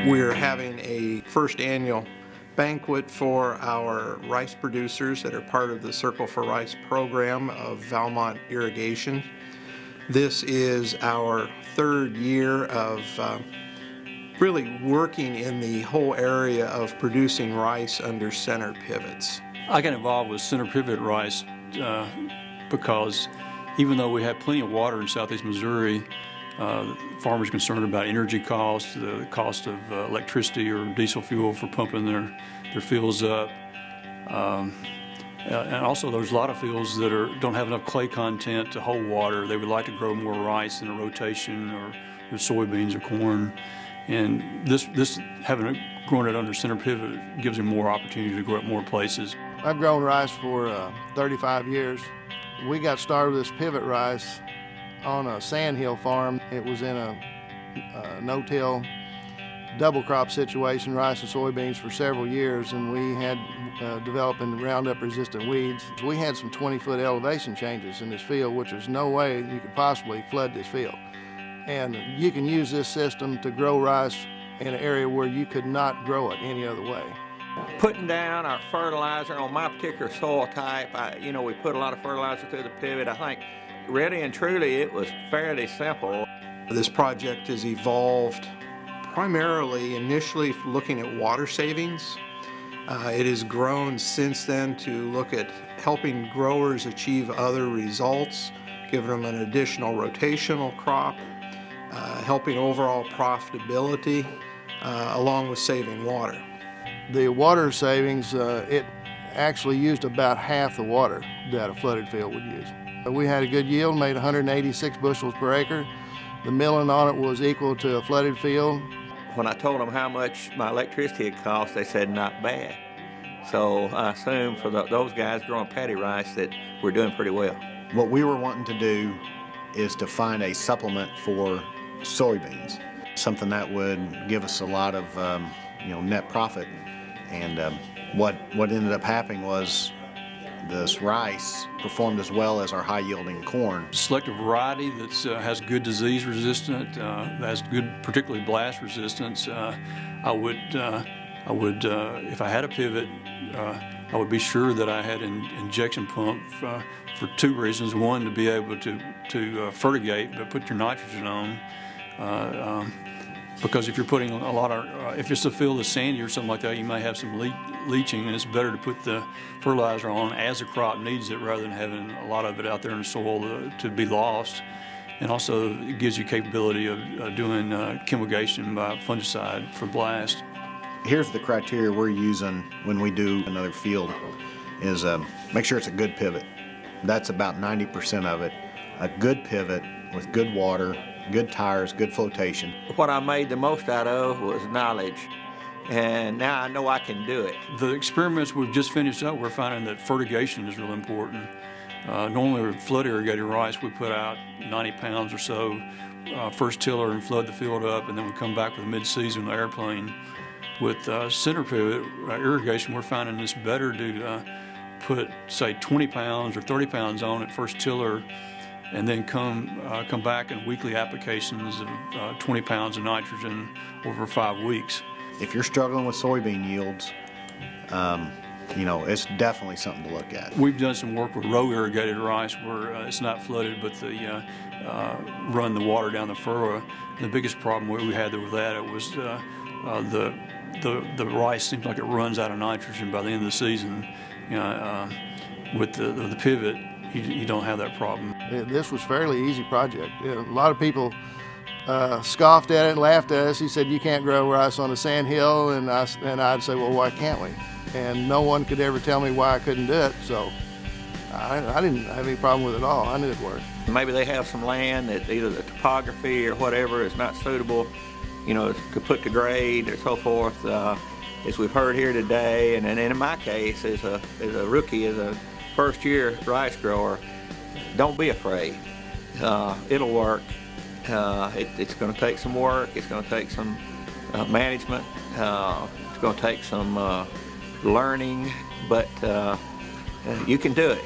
We're having a first annual banquet for our rice producers that are part of the Circle for Rice program of Valmont Irrigation. This is our third year of really working in the whole area of producing rice under center pivots. I got involved with center pivot rice because even though we have plenty of water in southeast Missouri, farmers are concerned about energy costs, the cost of electricity or diesel fuel for pumping their fields up. And also there's a lot of fields that don't have enough clay content to hold water. They would like to grow more rice in a rotation or soybeans or corn. And this growing it under center pivot gives them more opportunity to grow at more places. I've grown rice for 35 years. We got started with this pivot rice on a sandhill farm. It was in a no-till double crop situation, rice and soybeans, for several years, and we had developing Roundup resistant weeds. We had some 20-foot elevation changes in this field, which there's no way you could possibly flood this field. And you can use this system to grow rice in an area where you could not grow it any other way. Putting down our fertilizer on my particular soil type, we put a lot of fertilizer through the pivot. I think really and truly it was fairly simple. This project has evolved primarily initially looking at water savings. It has grown since then to look at helping growers achieve other results, giving them an additional rotational crop, helping overall profitability, along with saving water. The water savings, it actually used about half the water that a flooded field would use. We had a good yield, made 186 bushels per acre. The milling on it was equal to a flooded field. When I told them how much my electricity had cost, they said not bad. So I assume for those guys growing paddy rice that we're doing pretty well. What we were wanting to do is to find a supplement for soybeans, something that would give us a lot of net profit. And what ended up happening was this rice performed as well as our high-yielding corn. Selective variety that has good disease resistant, has good, particularly blast resistance. I would, if I had a pivot, I would be sure that I had an injection pump for two reasons. One, to be able to fertigate, but put your nitrogen on. Because if you're putting a lot of, if it's a field that's sandy or something like that, you may have some leaching, and it's better to put the fertilizer on as the crop needs it rather than having a lot of it out there in the soil to be lost. And also it gives you capability of doing chemigation by fungicide for blast. Here's the criteria we're using when we do another field is make sure it's a good pivot. That's about 90% of it. A good pivot with good water, good tires, good flotation. What I made the most out of was knowledge, and now I know I can do it. The experiments we've just finished up, we're finding that fertigation is real important. Normally with flood irrigated rice, we put out 90 pounds or so first tiller and flood the field up, and then we come back with a mid-season airplane. With center pivot irrigation, we're finding it's better to put, say, 20 pounds or 30 pounds on at first tiller, and then come back in weekly applications of 20 pounds of nitrogen over 5 weeks. If you're struggling with soybean yields, it's definitely something to look at. We've done some work with row irrigated rice where it's not flooded, but the run the water down the furrow. The biggest problem we had with that, it was the rice seems like it runs out of nitrogen by the end of the season. With the pivot, you don't have that problem. This was a fairly easy project. A lot of people scoffed at it and laughed at us. He said, "You can't grow rice on a sand hill," and I'd say, "Well, why can't we?" And no one could ever tell me why I couldn't do it, so I didn't have any problem with it at all. I knew it'd work. Maybe they have some land that either the topography or whatever is not suitable, to put to grade or so forth, as we've heard here today. And in my case, as a rookie, as a first-year rice grower, don't be afraid. It'll work. It's going to take some work. It's going to take some management. It's going to take some learning, but you can do it.